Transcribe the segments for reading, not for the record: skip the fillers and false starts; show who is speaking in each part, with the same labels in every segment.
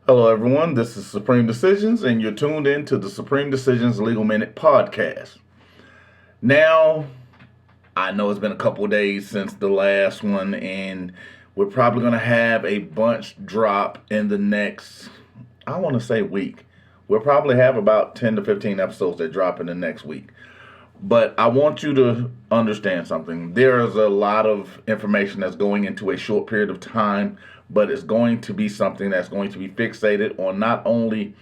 Speaker 1: Hello, everyone. This is Supreme Decisions, and you're tuned in to the Supreme Decisions Legal Minute podcast. Now, I know it's been a couple of days since the last one, and we're probably going to have a bunch drop in the next, I want to say, week. We'll probably have about 10 to 15 episodes that drop in the next week. But I want you to understand something. There is a lot of information that's going into a short period of time, but it's going to be something that's going to be fixated on not only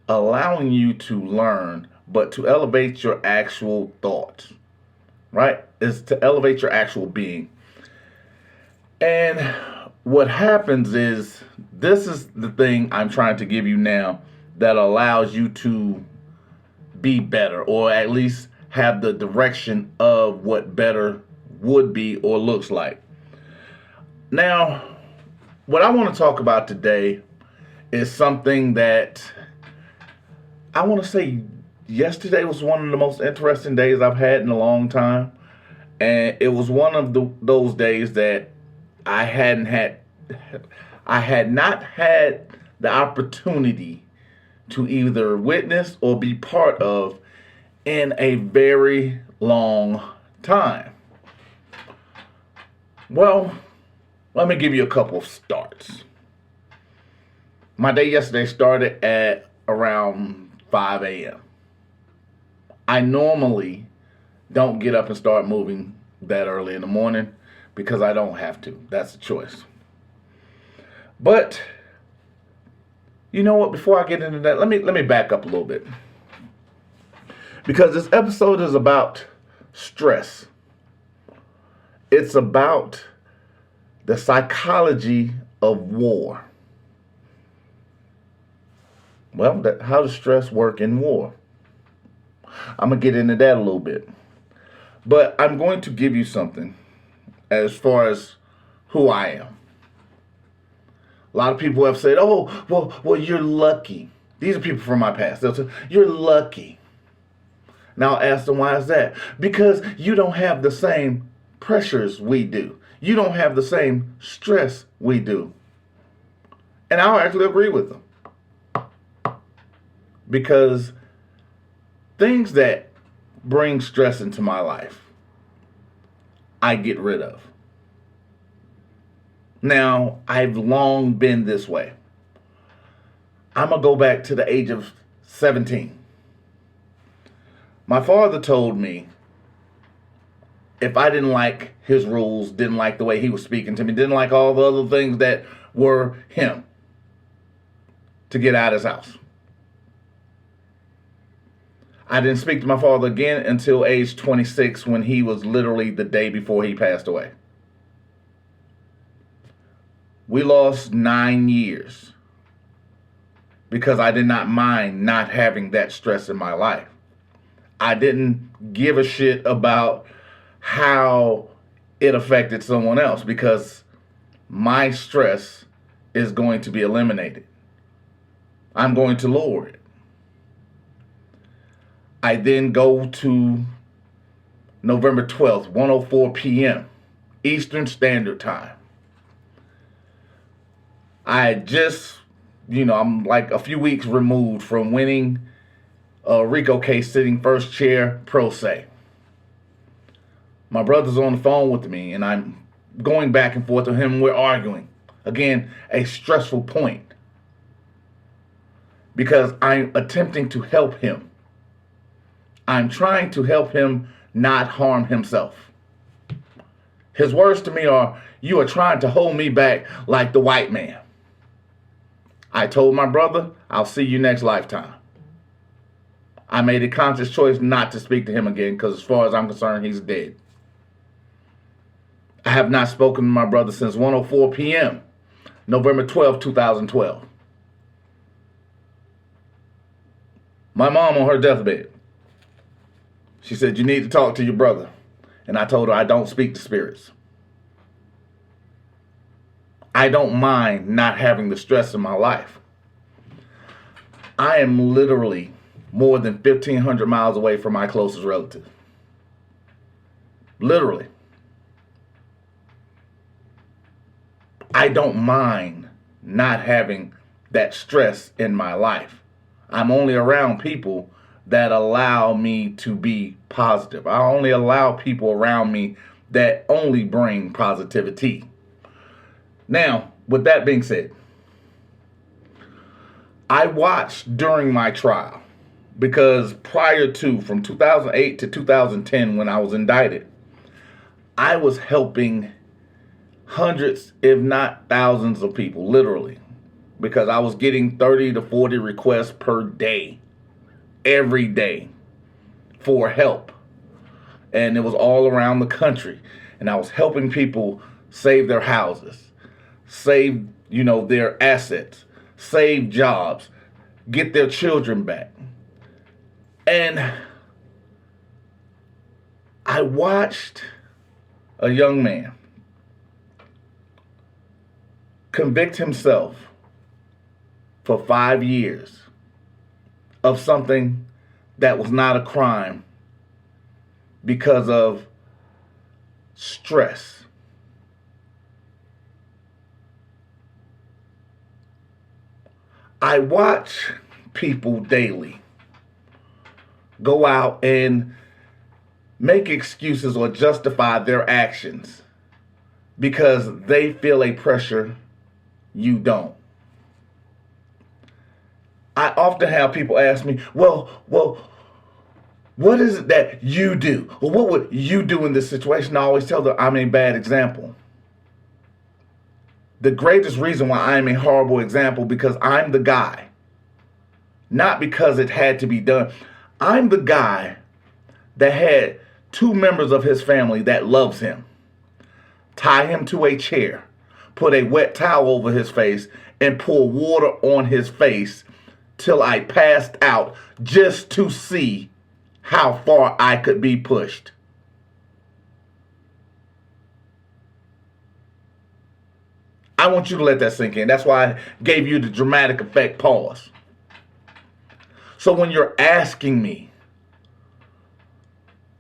Speaker 1: allowing you to learn, but to elevate your actual thoughts, right? Is to elevate your actual being. And what happens is, this is the thing I'm trying to give you now that allows you to be better, or at least have the direction of what better would be or looks like. Now, what I want to talk about today is something that I want to say yesterday was one of the most interesting days I've had in a long time. And it was one of those days that I had not had the opportunity to either witness or be part of in a very long time. Well, let me give you a couple of starts. My day yesterday started at around 5 a.m. I normally don't get up and start moving that early in the morning because I don't have to. That's a choice. But you know what? Before I get into that, let me back up a little bit. Because this episode is about stress. It's about the psychology of war. Well, how does stress work in war? I'm going to get into that a little bit. But I'm going to give you something as far as who I am. A lot of people have said, oh, well, you're lucky. These are people from my past. They'll say, you're lucky. Now I'll ask them, why is that? Because you don't have the same pressures we do. You don't have the same stress we do. And I'll actually agree with them. Because things that bring stress into my life, I get rid of. Now, I've long been this way. I'm going to go back to the age of 17. My father told me if I didn't like his rules, didn't like the way he was speaking to me, didn't like all the other things that were him, to get out of his house. I didn't speak to my father again until age 26, when he was literally the day before he passed away. We lost 9 years because I did not mind not having that stress in my life. I didn't give a shit about how it affected someone else because my stress is going to be eliminated. I'm going to lower it. I then go to November 12th, 1:04 p.m. Eastern Standard Time. I just, I'm like a few weeks removed from winning a RICO case, sitting first chair pro se. My brother's on the phone with me, and I'm going back and forth with him. We're arguing. Again, a stressful point. Because I'm attempting to help him. I'm trying to help him not harm himself. His words to me are, you are trying to hold me back like the white man. I told my brother, I'll see you next lifetime. I made a conscious choice not to speak to him again because as far as I'm concerned, he's dead. I have not spoken to my brother since 1:04 p.m., November 12, 2012. My mom on her deathbed, she said, you need to talk to your brother. And I told her I don't speak to spirits. I don't mind not having the stress in my life. I am literally more than 1,500 miles away from my closest relative. Literally. I don't mind not having that stress in my life. I'm only around people that allow me to be positive. I only allow people around me that only bring positivity. Now, with that being said, I watched during my trial because prior to, from 2008 to 2010, when I was indicted, I was helping hundreds, if not thousands of people, literally, because I was getting 30 to 40 requests per day, every day, for help. And it was all around the country. And I was helping people save their houses, save, their assets, save jobs, get their children back. And I watched a young man convict himself for 5 years of something that was not a crime because of stress. I watch people daily go out and make excuses or justify their actions because they feel a pressure you don't. I often have people ask me, well, what is it that you do? Or what would you do in this situation? I always tell them I'm a bad example. The greatest reason why I'm a horrible example because I'm the guy. Not because it had to be done. I'm the guy that had 2 members of his family that loves him tie him to a chair, put a wet towel over his face, and pour water on his face till I passed out just to see how far I could be pushed. I want you to let that sink in. That's why I gave you the dramatic effect pause. So when you're asking me,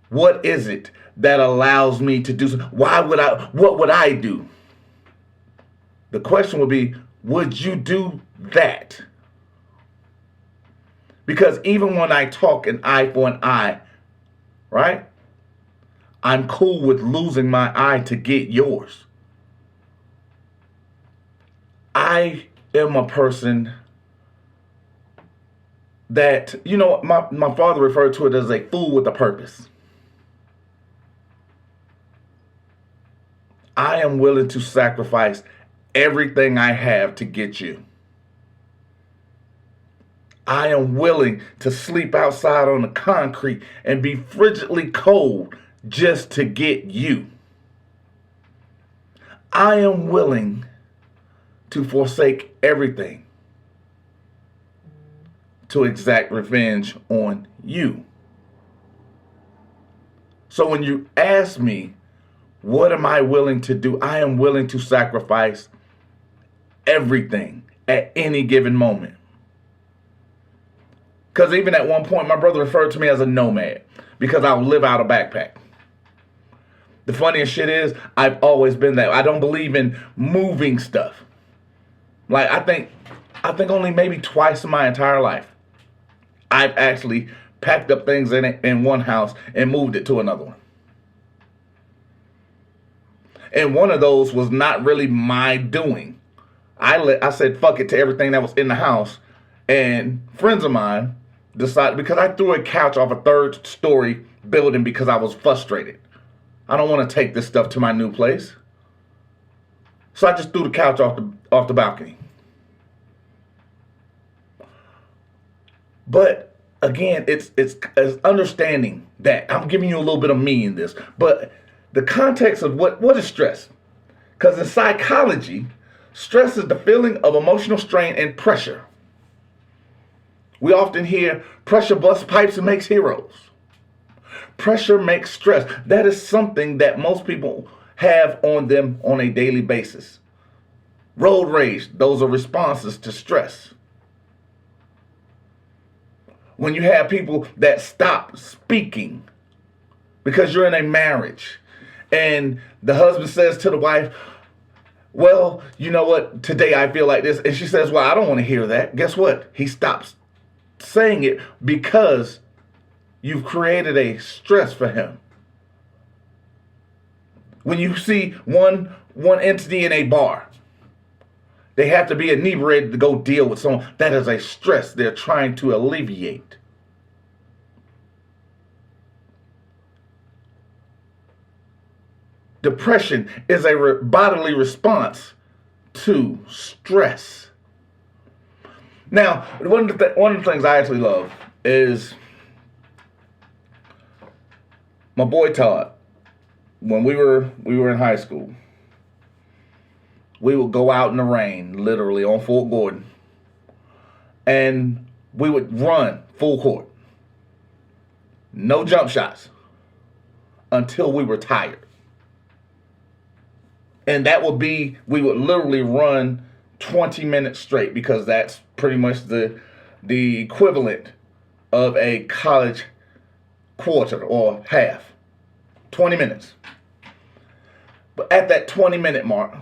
Speaker 1: what is it that allows me to do something? What would I do? The question would be, would you do that? Because even when I talk an eye for an eye, right? I'm cool with losing my eye to get yours. I am a person that, my father referred to it as a fool with a purpose. I am willing to sacrifice everything I have to get you. I am willing to sleep outside on the concrete and be frigidly cold just to get you. I am willing to forsake everything to exact revenge on you. So when you ask me, what am I willing to do? I am willing to sacrifice everything at any given moment. Because even at one point, my brother referred to me as a nomad because I would live out a backpack. The funniest shit is, I've always been that. I don't believe in moving stuff. Like, I think only maybe twice in my entire life, I've actually packed up things in one house and moved it to another one. And one of those was not really my doing. I said fuck it to everything that was in the house. And friends of mine decided, because I threw a couch off a 3rd story building because I was frustrated. I don't want to take this stuff to my new place. So I just threw the couch off the balcony. But again, it's understanding that I'm giving you a little bit of me in this, but the context of what is stress? Because in psychology, stress is the feeling of emotional strain and pressure. We often hear pressure busts pipes and makes heroes. Pressure makes stress. That is something that most people have on them on a daily basis. Road rage, those are responses to stress. When you have people that stop speaking because you're in a marriage and the husband says to the wife, Well, you know what? Today I feel like this. And she says, well, I don't want to hear that. Guess what? He stops saying it because you've created a stress for him. When you see one entity in a bar, they have to be inebriated to go deal with someone. That is a stress they're trying to alleviate. Depression is a bodily response to stress. Now, one of the things I actually love is my boy Todd. When we were in high school, we would go out in the rain, literally on Fort Gordon, and we would run full court. No jump shots until we were tired. And that would be, we would literally run 20 minutes straight, because that's pretty much the equivalent of a college quarter or half. 20 minutes. But at that 20-minute mark,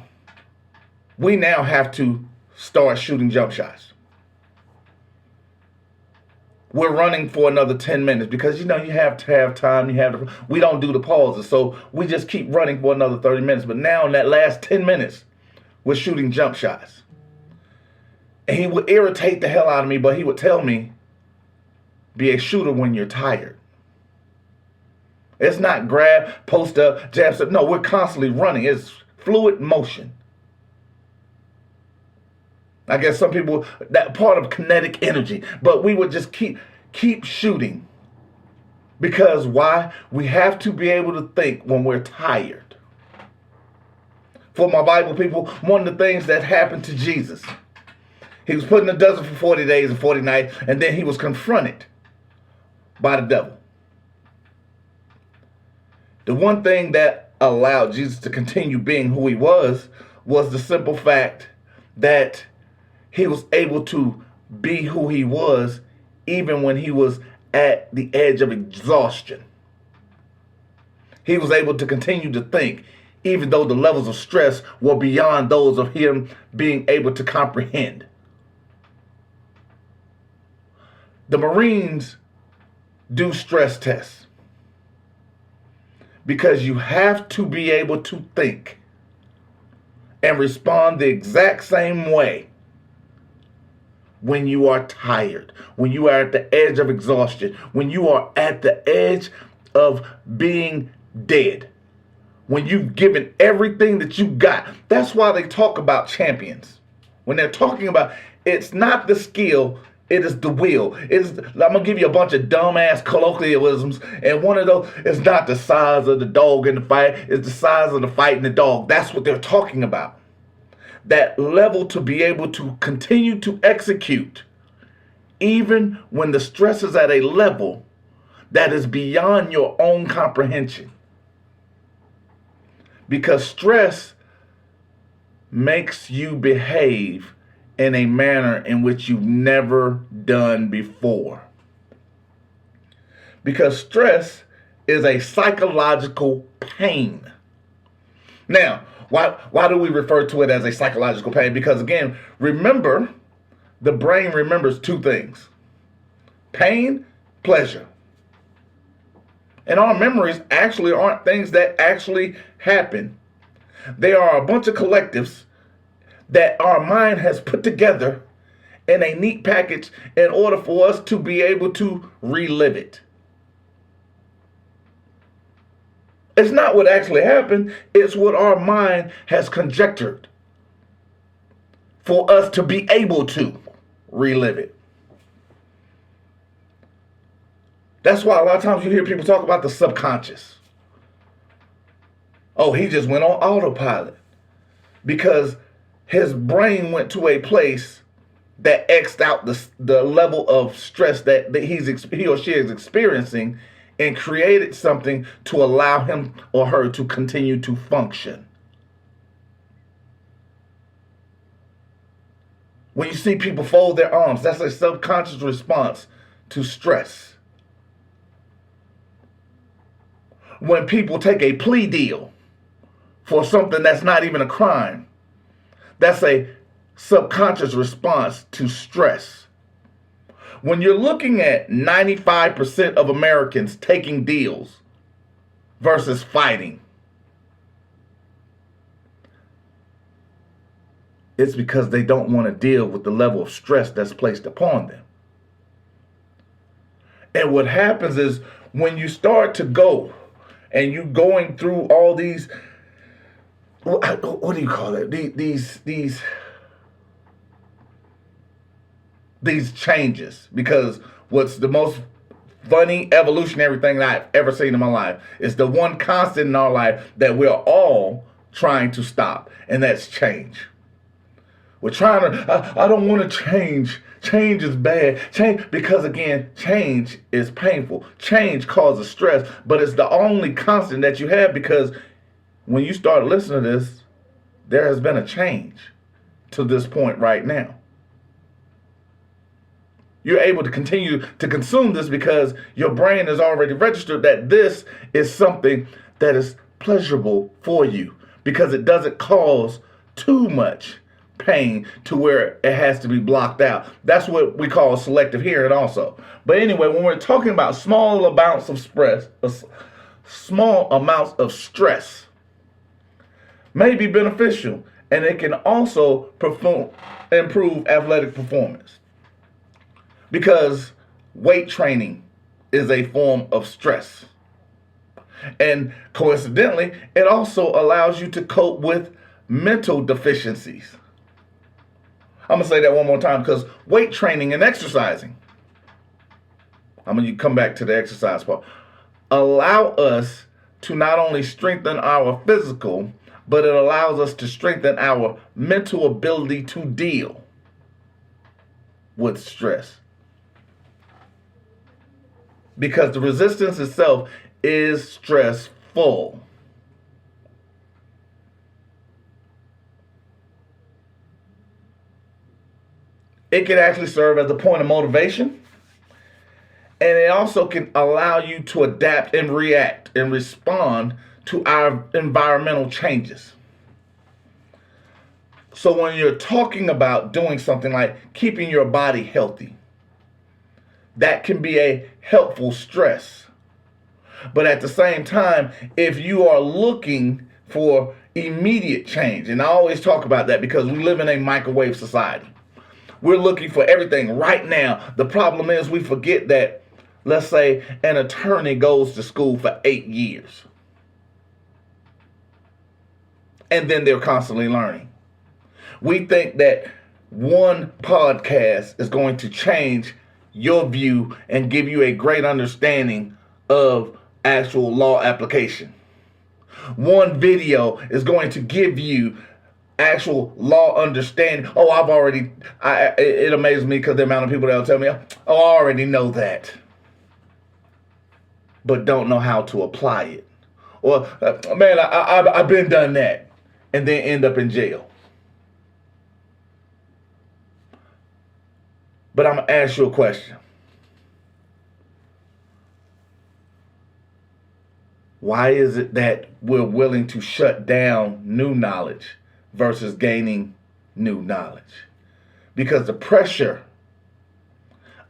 Speaker 1: we now have to start shooting jump shots. We're running for another 10 minutes because, you have to have time. We don't do the pauses. So we just keep running for another 30 minutes. But now in that last 10 minutes, we're shooting jump shots. And he would irritate the hell out of me, but he would tell me, be a shooter when you're tired. It's not grab, post up, jab step. No, we're constantly running. It's fluid motion. I guess some people, that part of kinetic energy. But we would just keep shooting. Because why? We have to be able to think when we're tired. For my Bible people, one of the things that happened to Jesus, he was put in the desert for 40 days and 40 nights, and then he was confronted by the devil. The one thing that allowed Jesus to continue being who he was the simple fact that he was able to be who he was even when he was at the edge of exhaustion. He was able to continue to think even though the levels of stress were beyond those of him being able to comprehend. The Marines do stress tests because you have to be able to think and respond the exact same way when you are tired, when you are at the edge of exhaustion, when you are at the edge of being dead, when you've given everything that you got. That's why they talk about champions. When they're talking about, it's not the skill, it is the will. I'm going to give you a bunch of dumbass colloquialisms, and one of those is not the size of the dog in the fight, it's the size of the fight in the dog. That's what they're talking about. That level to be able to continue to execute, even when the stress is at a level that is beyond your own comprehension. Because stress makes you behave in a manner in which you've never done before. Because stress is a psychological pain. Now, why do we refer to it as a psychological pain? Because again, remember, the brain remembers two things: pain, pleasure. And our memories actually aren't things that actually happen. They are a bunch of collectives that our mind has put together in a neat package in order for us to be able to relive it. It's not what actually happened, it's what our mind has conjectured for us to be able to relive it. That's why a lot of times you hear people talk about the subconscious. Oh, he just went on autopilot. Because his brain went to a place that X'd out the level of stress that he or she is experiencing, and created something to allow him or her to continue to function. When you see people fold their arms, that's a subconscious response to stress. When people take a plea deal for something that's not even a crime, That's a subconscious response to stress. When you're looking at 95% of Americans taking deals versus fighting, it's because they don't want to deal with the level of stress that's placed upon them. And what happens is when you start to go and you going through all these, what do you call it? These changes. Because what's the most funny evolutionary thing that I've ever seen in my life is the one constant in our life that we're all trying to stop, and that's change. We're trying to, I don't want to change. Change is bad. Change, because again, change is painful. Change causes stress, but it's the only constant that you have, because when you start listening to this, there has been a change to this point right now. You're able to continue to consume this because your brain has already registered that this is something that is pleasurable for you, because it doesn't cause too much pain to where it has to be blocked out. That's what we call selective hearing also. But anyway, when we're talking about small amounts of stress may be beneficial, and it can also improve athletic performance, because weight training is a form of stress. And coincidentally, it also allows you to cope with mental deficiencies. I'm going to say that one more time, because weight training and exercising, I'm going to come back to the exercise part, allow us to not only strengthen our physical, but it allows us to strengthen our mental ability to deal with stress. Because the resistance itself is stressful. It can actually serve as a point of motivation, and it also can allow you to adapt and react and respond to our environmental changes. So when you're talking about doing something like keeping your body healthy, that can be a helpful stress. But at the same time, if you are looking for immediate change, and I always talk about that because we live in a microwave society. We're looking for everything right now. The problem is we forget that, let's say, an attorney goes to school for 8 years. And then they're constantly learning. We think that one podcast is going to change your view and give you a great understanding of actual law application. One video is going to give you actual law understanding. It amazes me because the amount of people that'll tell me, I already know that, but don't know how to apply it. Or, man, I've been done that, and then end up in jail. But I'm going to ask you a question. Why is it that we're willing to shut down new knowledge versus gaining new knowledge? Because the pressure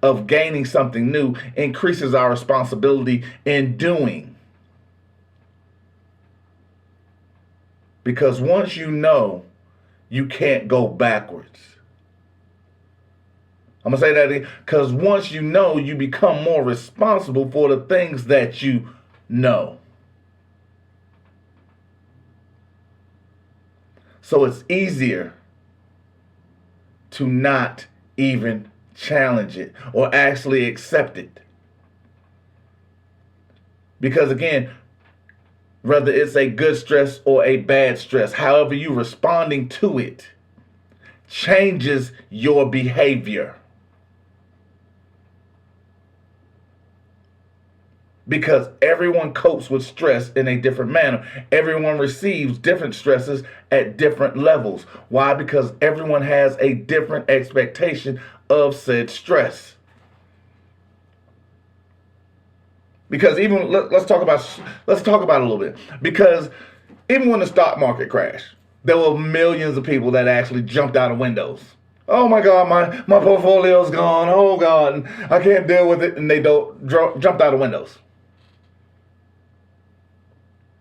Speaker 1: of gaining something new increases our responsibility in doing. Because once you know, you can't go backwards. I'm going to say that again. Because once you know, you become more responsible for the things that you know. So it's easier to not even challenge it or actually accept it. Because again, whether it's a good stress or a bad stress, however you're responding to it changes your behavior. Because everyone copes with stress in a different manner. Everyone receives different stresses at different levels. Why? Because everyone has a different expectation of said stress. Because let's talk about it a little bit. Because even when the stock market crashed, There were millions of people that actually jumped out of windows. Oh my God, my portfolio's gone. Oh God, I can't deal with it. And they jumped out of windows.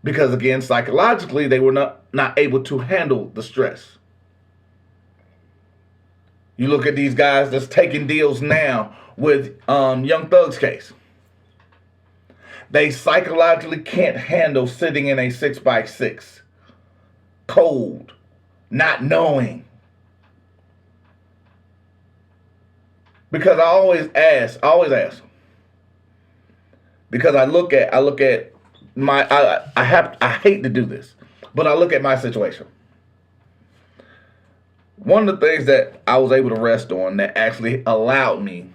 Speaker 1: Because again, psychologically, they were not able to handle the stress. You look at these guys that's taking deals now with Young Thug's case. They psychologically can't handle sitting in a 6x6. Cold. Not knowing. Because I always ask. Because I look at my, I hate to do this, but I look at my situation. One of the things that I was able to rest on that actually allowed me,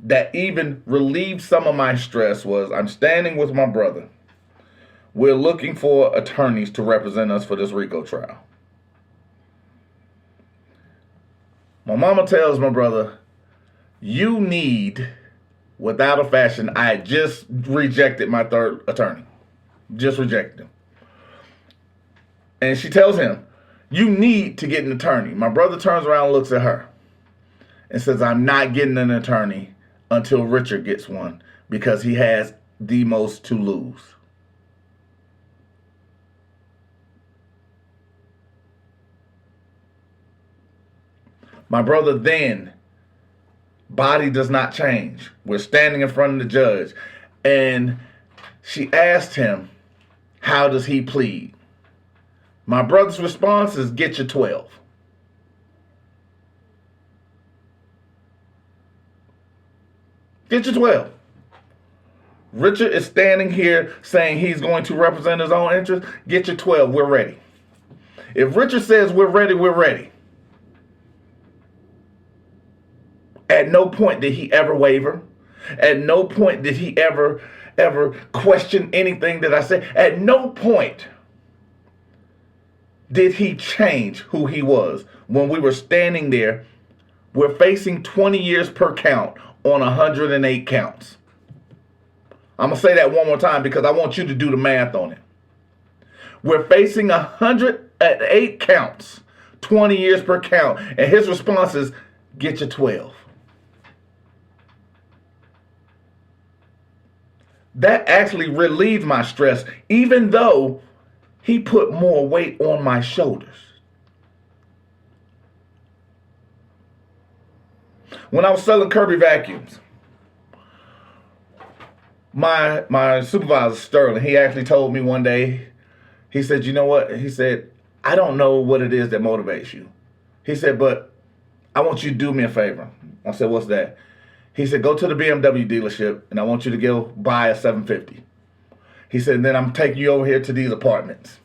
Speaker 1: that even relieved some of my stress, was I'm standing with my brother. We're looking for attorneys to represent us for this RICO trial. My mama tells my brother, you need, without a fashion, I had just rejected my third attorney. Just rejected him. And she tells him, you need to get an attorney. My brother turns around and looks at her and says, I'm not getting an attorney until Richard gets one because he has the most to lose. My brother then, body does not change. We're standing in front of the judge. And she asked him, how does he plead? My brother's response is, get your 12. Get your 12. Richard is standing here saying he's going to represent his own interests. Get your 12. We're ready. If Richard says we're ready, we're ready. At no point did he ever waver. At no point did he ever question anything that I said. At no point did he change who he was. When we were standing there, we're facing 20 years per count on 108 counts. I'm going to say that one more time because I want you to do the math on it. We're facing 108 counts, 20 years per count. And his response is, get your 12. That actually relieved my stress, even though he put more weight on my shoulders. When I was selling Kirby vacuums, my supervisor, Sterling, he actually told me one day, he said, you know what? He said, I don't know what it is that motivates you. He said, but I want you to do me a favor. I said, what's that? He said, go to the BMW dealership and I want you to go buy a 750. He said, then I'm taking you over here to these apartments.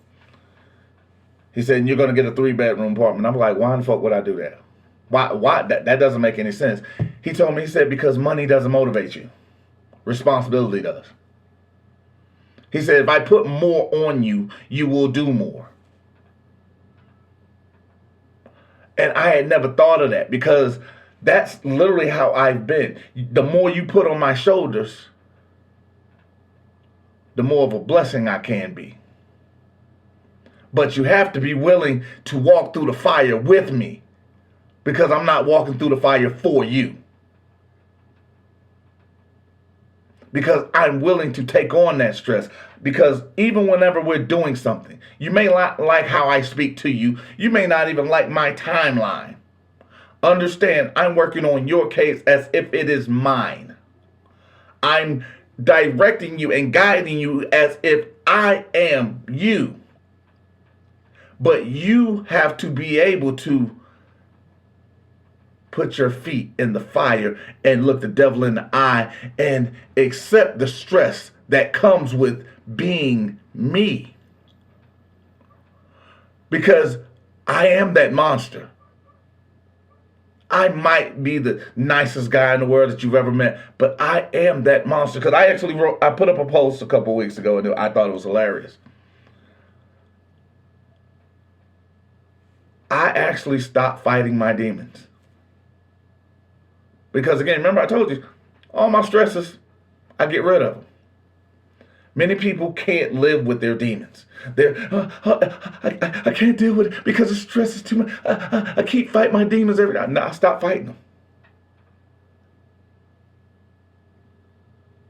Speaker 1: He said, and you're going to get a 3-bedroom apartment. I'm like, why the fuck would I do that? Why? That doesn't make any sense. He told me, he said, because money doesn't motivate you. Responsibility does. He said, if I put more on you, you will do more. And I had never thought of that because that's literally how I've been. The more you put on my shoulders, the more of a blessing I can be. But you have to be willing to walk through the fire with me because I'm not walking through the fire for you. Because I'm willing to take on that stress. Because even whenever we're doing something, you may not like how I speak to you. You may not even like my timeline. Understand, I'm working on your case as if it is mine. I'm directing you and guiding you as if I am you. But you have to be able to put your feet in the fire and look the devil in the eye and accept the stress that comes with being me. Because I am that monster. I might be the nicest guy in the world that you've ever met, but I am that monster. Because I put up a post a couple weeks ago and I thought it was hilarious. I actually stopped fighting my demons. Because again, remember I told you, all my stresses, I get rid of them. Many people can't live with their demons. I can't deal with it because the stress is too much. I keep fighting my demons every day. Nah, stop fighting them.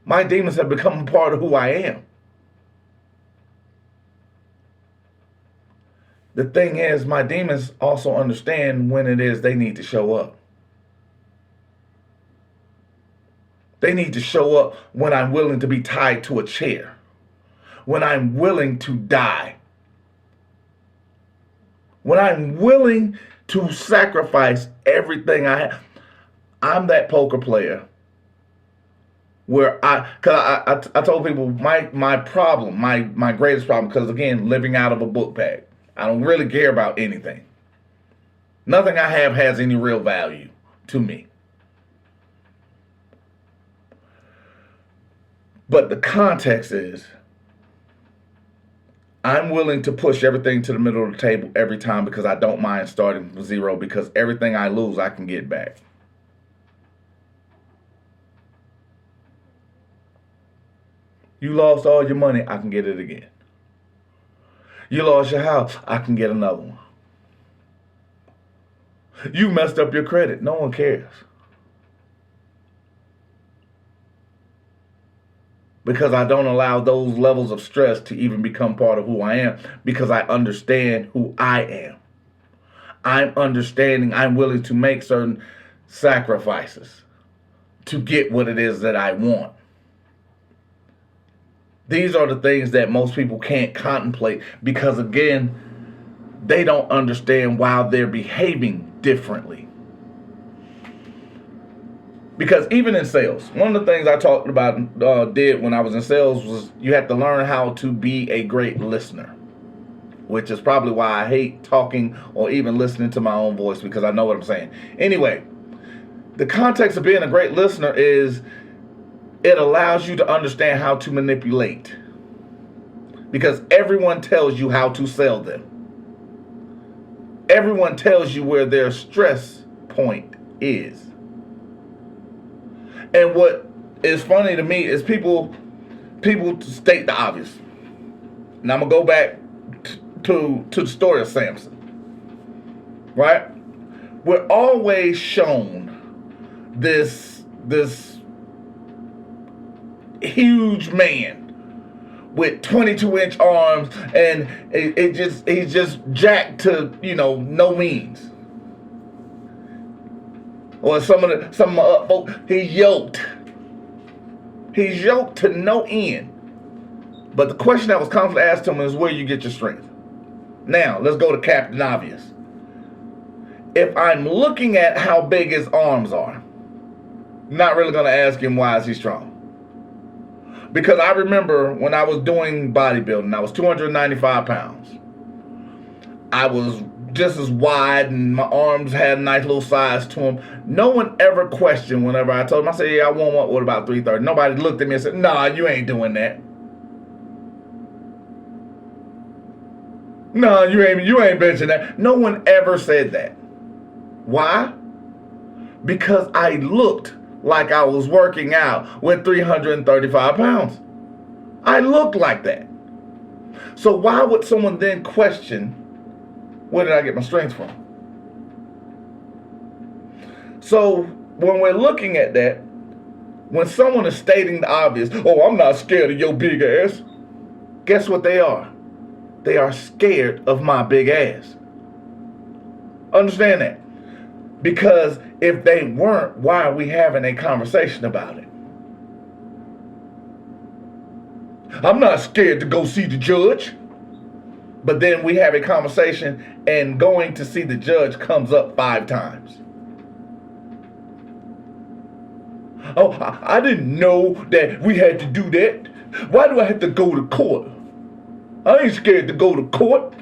Speaker 1: My demons have become a part of who I am. The thing is, my demons also understand when it is they need to show up. They need to show up when I'm willing to be tied to a chair, when I'm willing to die, when I'm willing to sacrifice everything I have. I'm that poker player where I told people my problem, my greatest problem, because again, living out of a book bag. I don't really care about anything. Nothing I have has any real value to me. But the context is, I'm willing to push everything to the middle of the table every time because I don't mind starting from zero, because everything I lose, I can get back. You lost all your money, I can get it again. You lost your house, I can get another one. You messed up your credit, no one cares. Because I don't allow those levels of stress to even become part of who I am, because I understand who I am. I'm understanding I'm willing to make certain sacrifices to get what it is that I want. These are the things that most people can't contemplate because, again, they don't understand why they're behaving differently. Because even in sales, one of the things I talked about, did when I was in sales, was you have to learn how to be a great listener, which is probably why I hate talking or even listening to my own voice, because I know what I'm saying. Anyway, the context of being a great listener is it allows you to understand how to manipulate, because everyone tells you how to sell them. Everyone tells you where their stress point is. And what is funny to me is people state the obvious. And I'm going to go back to the story of Samson. Right? We're always shown this huge man with 22-inch arms, and he's just jacked to, no means. Or some of my folks, he's yoked. He's yoked to no end. But the question that was constantly asked to him is, where you get your strength? Now, let's go to Captain Obvious. If I'm looking at how big his arms are, I'm not really going to ask him why is he strong. Because I remember when I was doing bodybuilding, I was 295 pounds. I was just as wide, and my arms had a nice little size to them. No one ever questioned whenever I told them. I said, yeah, I warm up with about 330. Nobody looked at me and said, nah, you ain't doing that. No, you ain't benching that. No one ever said that. Why? Because I looked like I was working out with 335 pounds. I looked like that. So why would someone then question, where did I get my strength from? So when we're looking at that, when someone is stating the obvious, oh, I'm not scared of your big ass, guess what they are? They are scared of my big ass. Understand that? Because if they weren't, why are we having a conversation about it? I'm not scared to go see the judge. But then we have a conversation, and going to see the judge comes up 5 times. Oh, I didn't know that we had to do that. Why do I have to go to court? I ain't scared to go to court.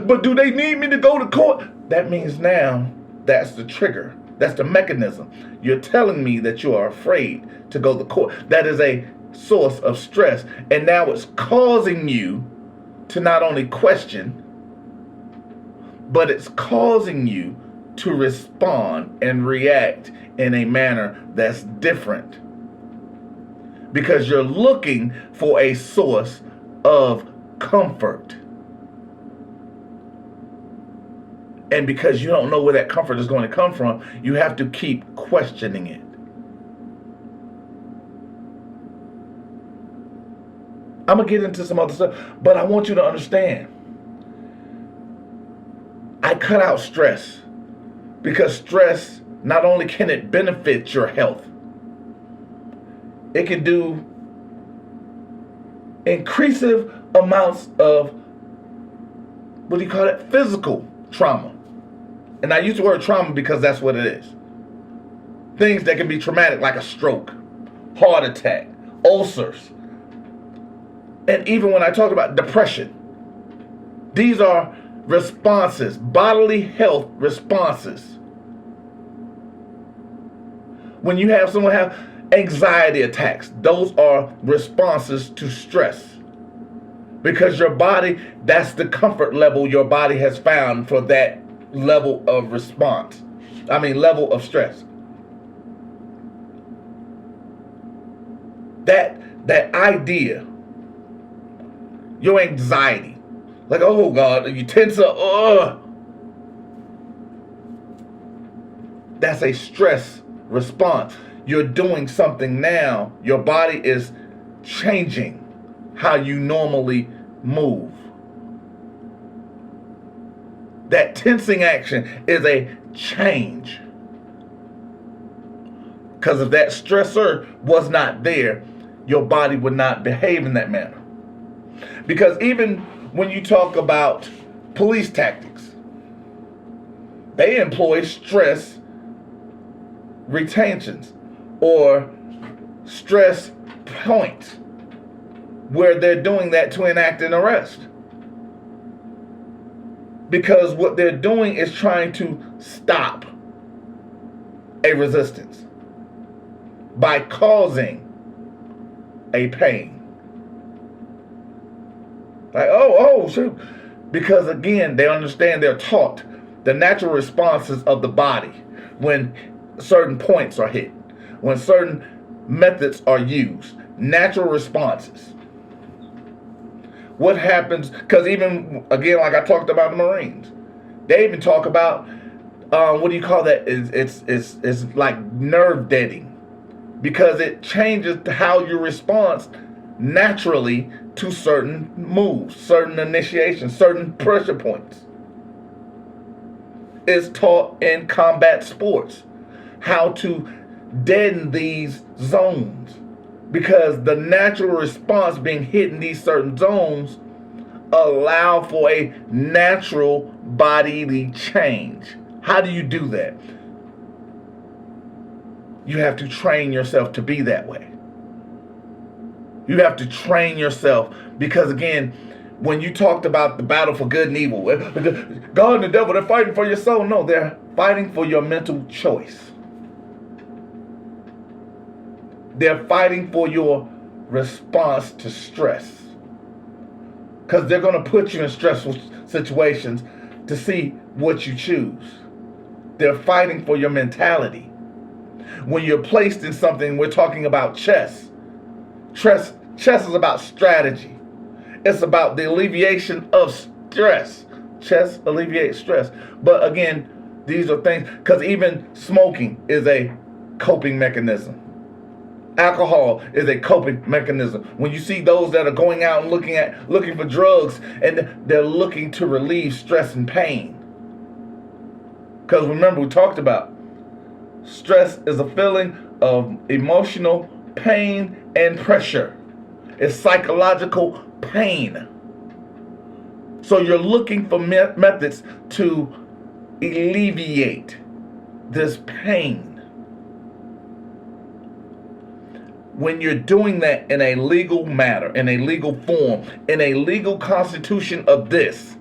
Speaker 1: But do they need me to go to court? That means now that's the trigger. That's the mechanism. You're telling me that you are afraid to go to court. That is a source of stress. And now it's causing you to not only question, but it's causing you to respond and react in a manner that's different. because you're looking for a source of comfort. And because you don't know where that comfort is going to come from, you have to keep questioning it. I'm going to get into some other stuff, but I want you to understand. I cut out stress because stress, not only can it benefit your health, it can do increasive amounts of, physical trauma. And I use the word trauma because that's what it is. Things that can be traumatic, like a stroke, heart attack, ulcers. And even when I talk about depression, these are responses, bodily health responses. When you have someone have anxiety attacks, those are responses to stress. Because your body, that's the comfort level your body has found for that level of response. Level of stress. That idea, your anxiety, like, oh God, you tense up, that's a stress response. You're doing something now. Your body is changing how you normally move. That tensing action is a change. Because if that stressor was not there, your body would not behave in that manner. Because even when you talk about police tactics, they employ stress retentions or stress points where they're doing that to enact an arrest. Because what they're doing is trying to stop a resistance by causing a pain. Like, oh, shoot. Because again, they understand, they're taught the natural responses of the body when certain points are hit, when certain methods are used, natural responses. What happens, because even, again, like I talked about the Marines, they even talk about, it's like nerve deadening, because it changes how you respond naturally to certain moves, certain initiations, certain pressure points. It's taught in combat sports how to deaden these zones, because the natural response being hit in these certain zones allow for a natural bodily change. How do you do that? You have to train yourself to be that way. You have to train yourself, because again, when you talked about the battle for good and evil, God and the devil, they're fighting for your soul. No, they're fighting for your mental choice. They're fighting for your response to stress. Because they're going to put you in stressful situations to see what you choose. They're fighting for your mentality. When you're placed in something, we're talking about chess. Chess is about strategy. It's about the alleviation of stress. Chess alleviates stress. But again, these are things, because even smoking is a coping mechanism. Alcohol is a coping mechanism. When you see those that are going out and looking for drugs, and they're looking to relieve stress and pain. Because remember, we talked about stress is a feeling of emotional pain and pressure. It's psychological pain. So you're looking for methods to alleviate this pain. When you're doing that in a legal matter, in a legal form, in a legal constitution of this,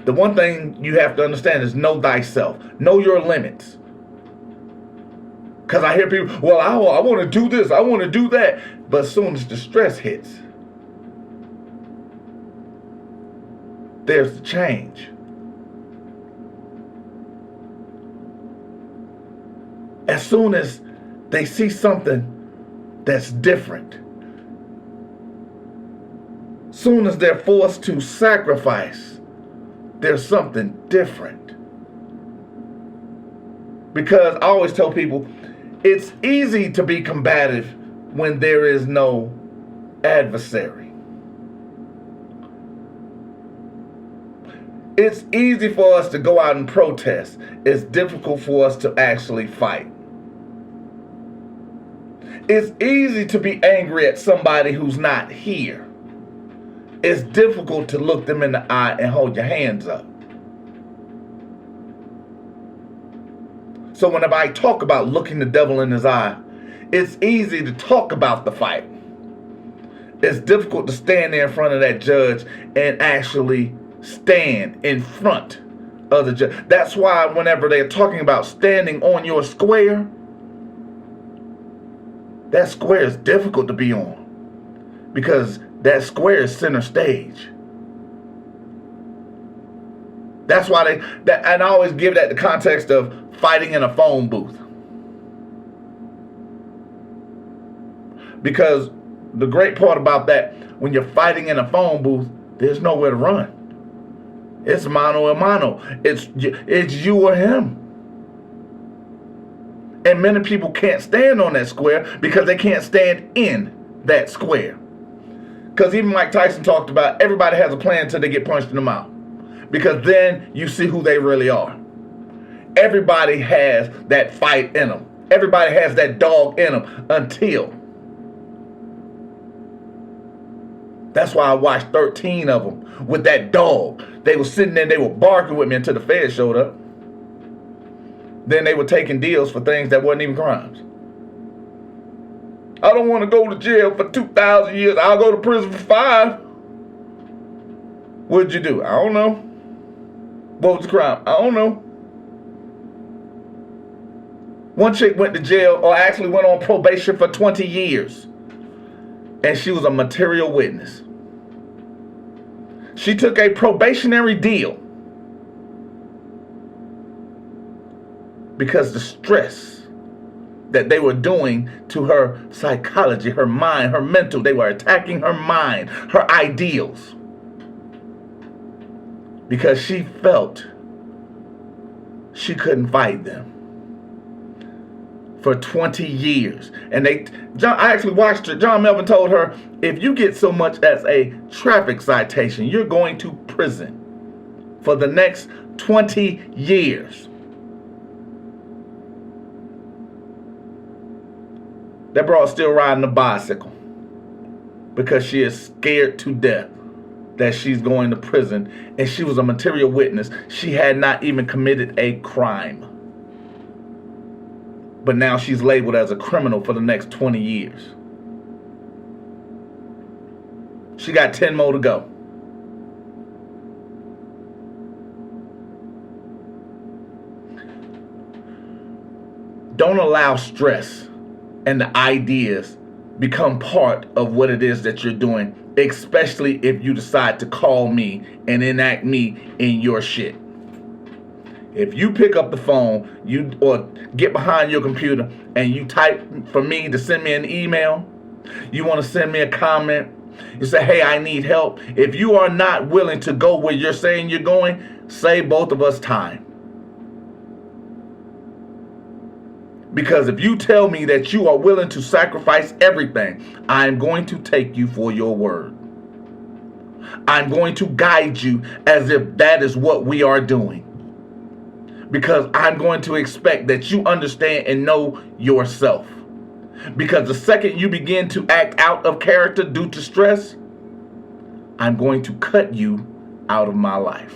Speaker 1: the one thing you have to understand is know thyself. Know your limits. Because I hear people, well, I want to do this, I want to do that. But as soon as the stress hits, there's the change. As soon as they see something that's different. Soon as they're forced to sacrifice, there's something different. Because I always tell people, it's easy to be combative when there is no adversary. It's easy for us to go out and protest. It's difficult for us to actually fight. It's easy to be angry at somebody who's not here. It's difficult to look them in the eye and hold your hands up. So whenever I talk about looking the devil in his eye, it's easy to talk about the fight. It's difficult to stand there in front of that judge and actually stand in front of the judge. That's why whenever they're talking about standing on your square, that square is difficult to be on because that square is center stage. That's why and I always give that the context of fighting in a phone booth. Because the great part about that, when you're fighting in a phone booth, there's nowhere to run. It's mano a mano. It's you or him. And many people can't stand on that square because they can't stand in that square. Because even Mike Tyson talked about everybody has a plan until they get punched in the mouth. Because then you see who they really are. Everybody has that fight in them. Everybody has that dog in them until. That's why I watched 13 of them with that dog. They were sitting there, they were barking with me until the feds showed up. Then they were taking deals for things that wasn't even crimes. I don't want to go to jail for 2,000 years. I'll go to prison for 5. What'd you do? I don't know. What was the crime? I don't know. One chick went to jail, or actually went on probation for 20 years. And she was a material witness. She took a probationary deal because the stress that they were doing to her psychology, her mind, her mental, they were attacking her mind, her ideals. Because she felt she couldn't fight them. For 20 years. And I actually watched her. John Melvin told her, if you get so much as a traffic citation, you're going to prison for the next 20 years. That broad's still riding a bicycle because she is scared to death that she's going to prison, and she was a material witness. She had not even committed a crime. But now she's labeled as a criminal for the next 20 years. She got 10 more to go. Don't allow stress and the ideas become part of what it is that you're doing, especially if you decide to call me and enact me in your shit. If you pick up the phone, or get behind your computer and you type for me to send me an email, you want to send me a comment, you say, hey, I need help. If you are not willing to go where you're saying you're going, save both of us time. Because if you tell me that you are willing to sacrifice everything, I'm going to take you for your word. I'm going to guide you as if that is what we are doing. Because I'm going to expect that you understand and know yourself. Because the second you begin to act out of character due to stress, I'm going to cut you out of my life.